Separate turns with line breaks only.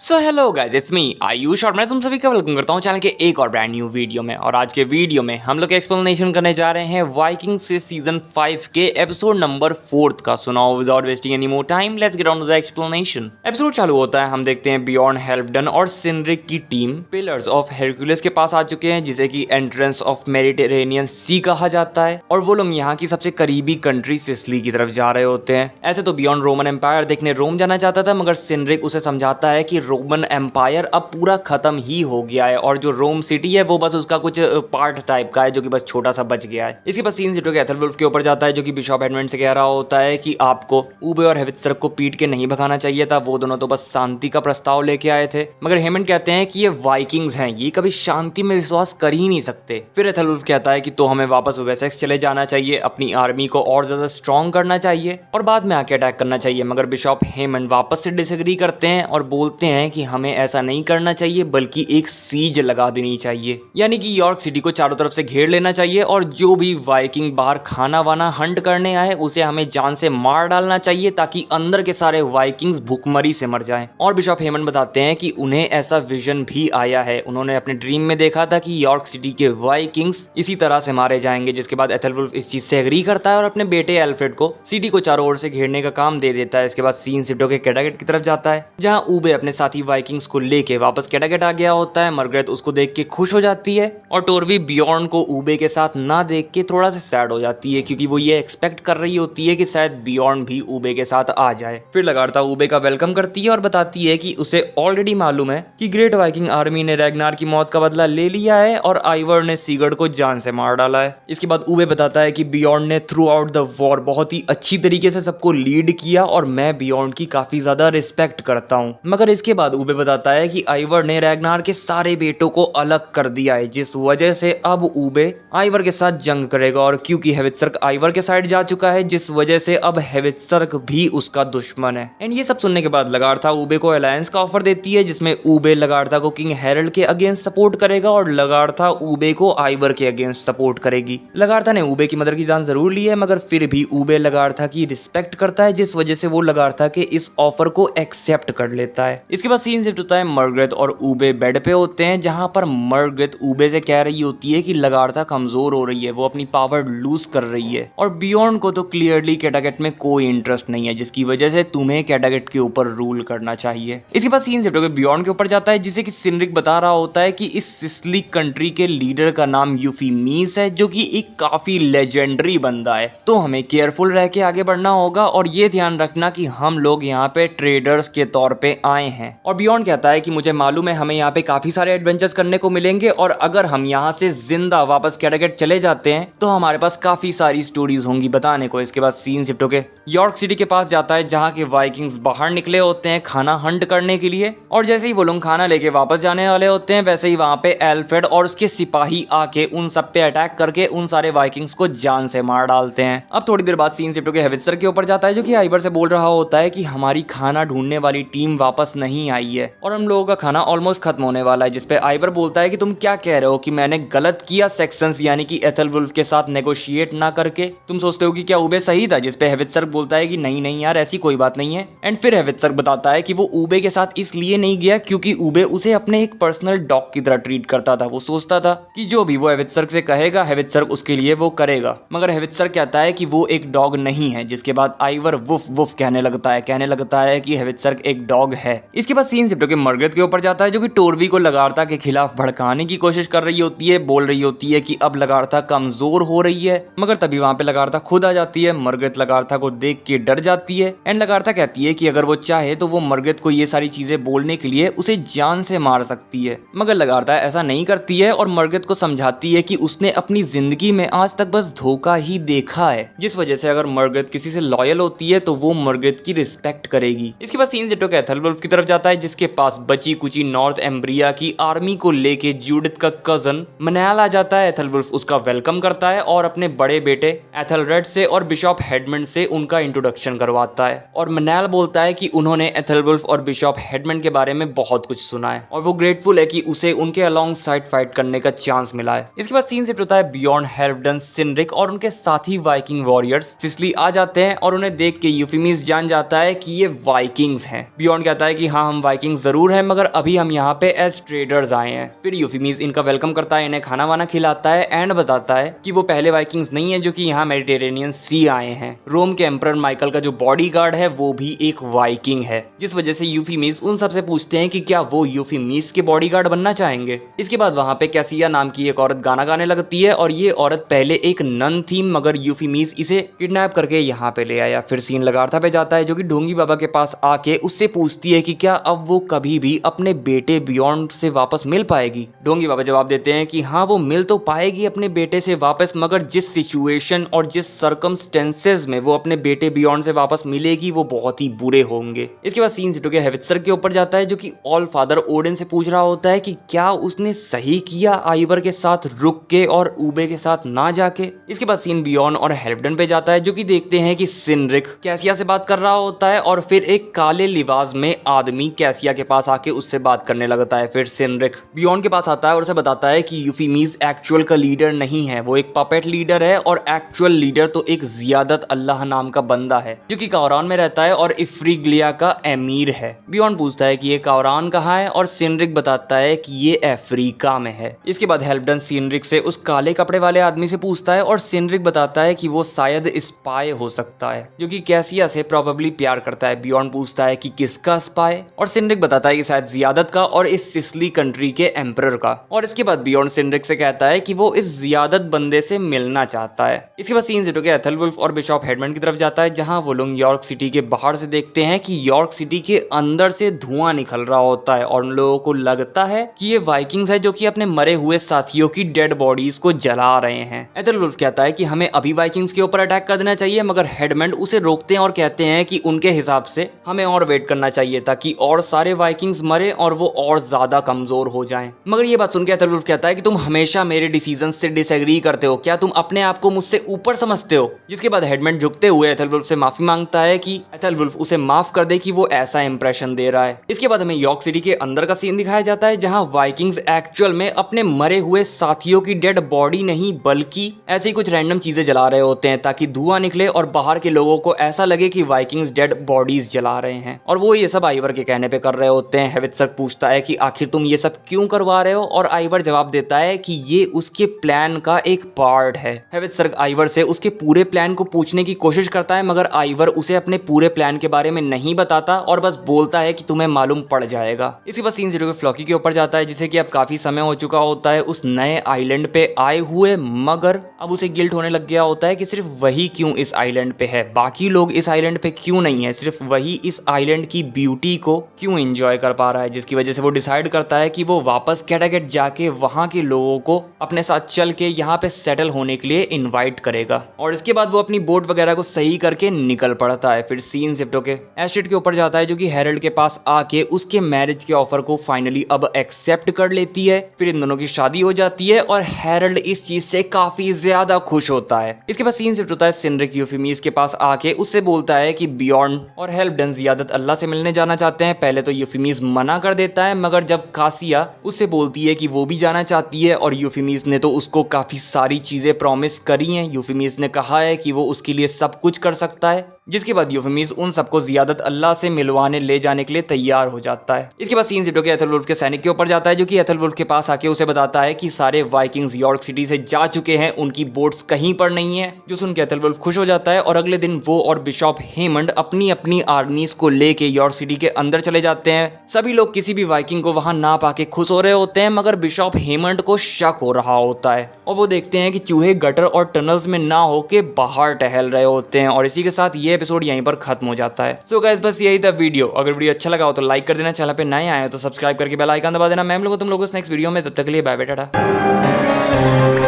So hello guys, it's me Ayush और मैं तुम सभी का वेलकम करता हूँ चैनल के एक और ब्रांड न्यू वीडियो में। और आज के वीडियो में हम लोग एक्सप्लेनेशन करने जा रहे हैं वाइकिंग से सीजन 5 के एपिसोड नंबर 4 का। So now without wasting any more time let's get on to the explanation. Episode चालू होता है, हम देखते हैं बियॉर्न हेल्फडन और सिनरिक की टीम पिलर्स ऑफ हेरक्यूलिस के पास आ चुके हैं, जिसे की एंट्रेंस ऑफ मेडिटेरेनियन सी कहा जाता है। और वो लोग यहाँ की सबसे करीबी कंट्री सिसिली की तरफ जा रहे होते हैं। ऐसे तो बियॉर्न रोमन एम्पायर देखने रोम जाना चाहता था, मगर सिनरिक उसे समझाता है कि रोमन एम्पायर अब पूरा खत्म ही हो गया है और जो रोम सिटी है वो बस उसका कुछ पार्ट टाइप का है जो कि बस छोटा सा बच गया है। इसके बाद सीन सीटो के एथलवुल्फ के ऊपर जाता है, जो कि बिशॉप एडमंड से कह रहा होता है कि आपको ऊबे और हेवित्सर्क को पीट के नहीं भगाना चाहिए था, वो दोनों तो बस शांति का प्रस्ताव लेके आए थे। मगर हेमंड कहते हैं कि ये वाइकिंग्स हैं, ये कभी शांति में विश्वास कर ही नहीं सकते। फिर एथलवुल्फ कहता है कि तो हमें वापस वेसेक्स चले जाना चाहिए, अपनी आर्मी को और ज्यादा स्ट्रॉन्ग करना चाहिए और बाद में आके अटैक करना चाहिए। मगर बिशॉप हेमंड वापस से डिसएग्री करते हैं और बोलते हैं कि हमें ऐसा नहीं करना चाहिए बल्कि एक सीज लगा देनी चाहिए, यानी कि यॉर्क सिटी को चारों तरफ से घेर लेना चाहिए और जो भी वाइकिंग बाहर खाना वाना हंट करने आए उसे हमें जान से मार डालना चाहिए ताकि अंदर के सारे वाइकिंग्स भूखमरी से मर जाएं। और बिशॉप हेमंड बताते हैं कि उन्हें ऐसा विजन भी आया है, उन्होंने अपने ड्रीम में देखा था कि यॉर्क सिटी के वाइकिंग्स इसी तरह से मारे जाएंगे। जिसके बाद एथलवुल्फ इस चीज से एग्री करता है और अपने बेटे एल्फ्रेड को सिटी को चारों ओर से घेरने का काम दे देता है। इसके बाद सीन सिटो के कैडागेट की तरफ जाता है, जहां ऊबे अपने साथी वाइकिंग्स को लेके वापस कैडागेट आ गया होता है। मर्गरेट उसको देख के खुश हो जाती है और टोरवी बियॉर्न को ऊबे के साथ ना देख के थोड़ा सा सैड हो जाती है, क्योंकि वो ये एक्सपेक्ट कर रही होती है कि शायद बियॉर्न भी ऊबे के साथ आ जाए। फिर लगातार ऊबे का वेलकम करती है और बताती है कि उसे ऑलरेडी मालूम है कि ग्रेट वाइकिंग आर्मी ने रैगनार की मौत का बदला ले लिया है और आइवर ने सीगर्ड को जान से मार डाला है। इसके बाद ऊबे बताता है कि बियॉर्न ने थ्रू आउट द वॉर बहुत ही अच्छी तरीके से सबको लीड किया और मैं बियॉर्न की काफी ज्यादा रिस्पेक्ट करता हूँ। मगर इसके बाद ऊबे बताता है कि आइवर ने रैगनार के सारे बेटों को अलग कर दिया है, जिस वजह से अब ऊबे आइवर के साथ जंग करेगा। और क्योंकि हेवित्सर्क आइवर के साइड जा चुका है, जिस वजह से अब हेवित्सर्क भी उसका दुश्मन है। एंड ये सब सुनने के बाद लगार्था ऊबे को अलायंस का ऑफर देती है, जिसमें ऊबे लगार्था को किंग हेरल्ड के अगेंस्ट सपोर्ट करेगा और लगार्था ऊबे को आइवर के अगेंस्ट सपोर्ट करेगी। लगार्था ने ऊबे की मदर की जान जरूर ली है, मगर फिर भी ऊबे लगार्था की रिस्पेक्ट करता है, जिस वजह से वो लगार्था के इस ऑफर को एक्सेप्ट कर लेता है। इसके बाद सीन शिफ्ट होता है, मर्गरेट और ऊबे बेड पे होते हैं, जहां पर मर्गरेट ऊबे से कह रही होती है कि लगार्था कमजोर हो रही है, वो अपनी पावर लूज कर रही है और बियॉर्न को तो क्लियरली कैडागेट में कोई इंटरेस्ट नहीं है, जिसकी वजह से तुम्हें कैडागेट के ऊपर रूल करना चाहिए। इसके बाद सीन शिफ्ट होकर बियॉर्न के ऊपर जाता है, जिसे कि सिनरिक बता रहा होता है कि इस सिसिली कंट्री के लीडर का नाम यूफीमीस है, जो कि एक काफी लेजेंडरी बंदा है, तो हमें केयरफुल रह के आगे बढ़ना होगा और ये ध्यान रखना कि हम लोग यहाँ पे ट्रेडर्स के तौर पे आए हैं। और बियॉर्न कहता है कि मुझे मालूम है हमें यहाँ पे काफी सारे एडवेंचर्स करने को मिलेंगे और अगर हम यहाँ से जिंदा वापस कैडागेट चले जाते हैं तो हमारे पास काफी सारी स्टोरीज होंगी बताने को। इसके बाद सीन शिफ्ट होके यॉर्क सिटी के पास जाता है, जहाँ के वाइकिंग्स बाहर निकले होते हैं खाना हंट करने के लिए। और जैसे ही वो लोग खाना लेके वापस जाने वाले होते हैं, वैसे ही वहाँ पे एल्फ्रेड और उसके सिपाही आके उन सब पे अटैक करके उन सारे वाइकिंग्स को जान से मार डालते हैं। अब थोड़ी देर बाद सीन शिफ्ट होके हेवित्सर के ऊपर जाता है, जो कि आइवर से बोल रहा होता है कि हमारी खाना ढूंढने वाली टीम वापस नहीं आई है और हम लोगों का खाना ऑलमोस्ट खत्म होने वाला है। जिसपे आइवर बोलता है कि तुम क्या कह रहे हो कि मैंने गलत किया सेक्शंस यानी कि एथलवुल्फ के साथ नेगोशिएट ना करके? तुम सोचते हो कि क्या ऊबे सही था? जिसपे हेवित्सर्क बोलता है कि नहीं नहीं यार, ऐसी कोई बात नहीं है। एंड फिर हेवित्सर्क बताता है कि वो ऊबे के साथ इसलिए नहीं गया क्योंकि ऊबे उसे अपने एक पर्सनल डॉग की तरह ट्रीट करता था। वो सोचता था कि जो भी वो हेवित्सर्क से कहेगा हेवित्सर्क उसके लिए वो करेगा, मगर हेवित्सर्क कहता है कि वो एक डॉग नहीं है। जिसके बाद आइवर वुफ वुफ कहने लगता है कि हेवित्सर्क एक डॉग है। इसके बाद सीन शिफ्ट होकर मर्गरेट के ऊपर जाता है, जो कि टोरवी को लगार्था के खिलाफ भड़काने की कोशिश कर रही होती है, बोल रही होती है कि अब लगार्था कमजोर हो रही है। मगर तभी वहां पे लगार्था खुद आ जाती है। मर्गरेट लगार्था को देख के डर जाती है एंड लगार्था कहती है कि अगर वो चाहे तो वो मर्गरेट को ये सारी चीजें बोलने के लिए उसे जान से मार सकती है। मगर लगार्था ऐसा नहीं करती है और मर्गरेट को समझाती है कि उसने अपनी जिंदगी में आज तक बस धोखा ही देखा है, जिस वजह से अगर मर्गरेट किसी से लॉयल होती है तो वो मर्गरेट की रिस्पेक्ट करेगी। इसके बाद सीन शिफ्ट होकर एथलवुल्फ की तरफ जाता है, जिसके पास बची कुची नॉर्थ एम्ब्रिया की आर्मी को लेके जूडिथ का कजन मनाल आ जाता है। एथलवुल्फ उसका वेलकम करता है और अपने बड़े बेटे एथलरेड से और बिशॉप हेडमंड से उनका इंट्रोडक्शन करवाता है। और मनाल बोलता है कि उन्होंने एथलवुल्फ और बिशॉप हेडमंड के बारे में बहुत कुछ सुना है और वो ग्रेटफुल है कि उसे उनके अलॉन्ग साइड फाइट करने का चांस मिला है। इसके बाद सीन शिफ्ट होता है, बियॉर्न हेल्फडन, सिनरिक और उनके साथी वाइकिंग वॉरियर्स सिसिली आ जाते हैं और उन्हें देख के यूफीमीस जान जाता है कि ये वाइकिंग्स हैं। बियॉर्न कहता है कि हाँ हम वाइकिंग जरूर है, मगर अभी हम यहाँ पे एज ट्रेडर्स आए हैं। फिर यूफीमीज इनका वेलकम करता है, इन्हें खाना वाना खिलाता है एंड बताता है कि वो पहले वाइकिंग्स नहीं है जो कि यहाँ मेडिटेरेनियन सी आए हैं। रोम के एम्परर माइकल का जो बॉडीगार्ड है वो भी एक वाइकिंग है, जिस वजह से यूफीमीज उन सबसे पूछते हैं कि क्या वो यूफीमीज के बॉडीगार्ड बनना चाहेंगे। इसके बाद वहाँ पे कैसिया नाम की एक औरत गाना गाने लगती है और ये औरत पहले एक नन थी, मगर यूफीमीज इसे किडनैप करके यहाँ पे ले आया। फिर सीन लगार्था पे जाता है जो कि ढोंगी बाबा के पास आके उससे पूछती है कि क्या अब वो कभी भी अपने बेटे बियॉन्ड से वापस मिल पाएगी। ढोंगी बाबा जवाब देते हैं कि हाँ वो मिल तो पाएगी अपने बेटे से वापस, मगर जिस सिचुएशन और जिस सर्कमस्टेंसेस में वो अपने बेटे बियॉन्ड से वापस मिलेगी वो बहुत ही बुरे होंगे। इसके बाद सीन सिटो के हेवित्सर के ऊपर जाता है जो कि ऑल फादर ओडिन से पूछ रहा होता है कि क्या उसने सही किया आइवर के साथ रुक के और ऊबे के साथ ना जाके। इसके बाद सीन बियॉन्ड और हेल्फडन पे जाता है जो कि देखते हैं कि सिनरिक कैसिया से बात कर रहा होता है और फिर एक काले लिबास में आदमी कैसिया के पास आके उससे बात करने लगता है। फिर सिनरिक बियॉन्ड के पास आता है और उसे बताता है कि यूफीमीज एक्चुअल का लीडर नहीं है, वो एक पपेट लीडर है और एक्चुअल लीडर तो एक जियादत अल्लाह नाम का बंदा है जो कि कावरान में रहता है और इफ्रीग्लिया का एमीर है। बियॉन्ड पूछता है कि ये कावरान कहाँ है और सिनरिक बताता है कि ये अफ्रीका में है। इसके बाद हेल्फडन सिनरिक से उस काले कपड़े वाले आदमी से पूछता है और सिनरिक बताता है कि वो शायद स्पाई हो सकता है जो कि कैसिया से प्रोबेबली प्यार करता है। बियॉन्ड पूछता है कि किसका स्पाई, और सिनरिक बताता है कि शायद जियादत का और इस सिसली कंट्री के एम्परर का। और इसके बाद बियॉन्ड सिनरिक से कहता है कि वो इस जियादत बंदे से मिलना चाहता है। इसके बाद सीन सिटो के एथलवुल्फ और बिशॉप हेडमंड की तरफ जाता है जहां वो लोग यॉर्क सिटी के बाहर से देखते हैं कि यॉर्क सिटी के अंदर से धुआं निकल रहा होता है और उन लोगों को लगता है कि ये वाइकिंग्स है जो कि अपने मरे हुए साथियों की डेड बॉडीज को जला रहे हैं। एथलवुल्फ कहता है कि हमें अभी वाइकिंग्स के ऊपर अटैक कर देना चाहिए, मगर हेडमंड उसे रोकते हैं और कहते हैं कि उनके हिसाब से हमें और वेट करना चाहिए ताकि और सारे वाइकिंग्स मरे और वो और ज्यादा कमजोर हो जाएं। मगर ये बात सुनकर एथलवुल्फ कहता है कि तुम हमेशा मेरे डिसीजन से डिसएग्री करते हो, क्या तुम अपने आप को मुझसे ऊपर समझते हो। जिसके बाद हेडमंड झुकते हुए एथलवुल्फ से माफी मांगता है कि एथलवुल्फ उसे माफ कर दे कि वो ऐसा इंप्रेशन दे रहा है। इसके बाद हमें यॉर्क सिटी के अंदर का सीन दिखाया जाता है जहां वाइकिंग्स एक्चुअल में अपने मरे हुए साथियों की डेड बॉडी नहीं बल्कि ऐसे ही कुछ रैंडम चीजें जला रहे होते हैं ताकि धुआं निकले और बाहर के लोगों को ऐसा लगे कि वाइकिंग्स डेड बॉडीज जला रहे हैं, और वो ये सब आइवर के कहने पे कर रहे होते हैं। हेवित्सर पूछता है कि आखिर तुम ये सब क्यों करवा रहे हो, और आइवर जवाब देता है कि ये उसके प्लान का एक पार्ट है। हेवित्सर आइवर से उसके पूरे प्लान को पूछने की कोशिश करता है, मगर आइवर उसे अपने पूरे प्लान के बारे में नहीं बताता और बस बोलता है कि तुम्हें मालूम पड़ जाएगा। इसी बात सीन सिटो के फ्लॉकी के ऊपर जाता है जिसे कि अब काफी समय हो चुका होता है उस नए आइलैंड पे आए हुए, मगर अब उसे गिल्ट होने लग गया होता है कि सिर्फ वही क्यों इस आइलैंड पे है, बाकी लोग इस आइलैंड पे क्यों नहीं है, सिर्फ वही इस आइलैंड की ब्यूटी को क्यों एंजॉय कर पा रहा है। जिसकी वजह से वो डिसाइड करता है कि वो वापस कैटागेट जाके वहां के लोगों को अपने साथ चल के यहाँ पे सेटल होने के लिए इन्वाइट करेगा, और इसके बाद वो अपनी बोट वगैरह को सही करके निकल पड़ता है। फिर सीन सिप्टो के एस्टेट के ऊपर जाता है जो कि हेरल्ड के पास आके उसके मैरिज के ऑफर को फाइनली अब एक्सेप्ट कर लेती है। फिर इन दोनों की शादी हो जाती है और हेरल्ड इस चीज से काफी ज्यादा खुश होता है। इसके बाद सीन शिफ्ट होता है सिनरिक यूफीमीज के पास आके उससे बोलता है कि बियॉन्ड और हेल्फडन जियादत अल्लाह से मिलने जाना चाहते हैं। पहले तो यूफीमीज मना कर देता है, मगर जब कासिया उससे बोलती है कि वो भी जाना चाहती है और यूफीमीज ने तो उसको काफी सारी चीजें प्रॉमिस करी हैं, यूफीमीज ने कहा है कि वो उसके लिए सब कुछ कर सकता है, जिसके बाद यूफीमीज उन सबको जियादत अल्लाह से मिलवाने ले जाने के लिए तैयार हो जाता है। इसके बाद सीन सिटो के एथलवुल्फ के सैनिक के ऊपर जाता है जो कि एथलवुल्फ के पास आके उसे बताता है कि सारे वाइकिंग्स यॉर्क सिटी से जा चुके हैं, उनकी बोट्स कहीं पर नहीं है। जो सुन के एथलवुल्फ खुश हो जाता है और अगले दिन वो और बिशॉप हेमंड अपनी अपनी आर्मीज को लेके यॉर्क सिटी के अंदर चले जाते हैं। सभी लोग किसी भी वाइकिंग को वहां ना पाके खुश हो रहे होते हैं, मगर बिशॉप हेमंड को शक हो रहा होता है और वो देखते हैं कि चूहे गटर और टनल्स में ना होके बाहर टहल रहे होते हैं। और इसी के साथ ये एपिसोड यहीं पर खत्म हो जाता है। सो गाइस बस यही था वीडियो। अगर वीडियो अच्छा लगा हो तो लाइक कर देना, चैनल पे नए आए हो तो सब्सक्राइब करके बेल आइकन दबा देना। मैं हम लोग तुम लोगों को नेक्स्ट वीडियो में, तब तक के लिए बाय बाय टाटा।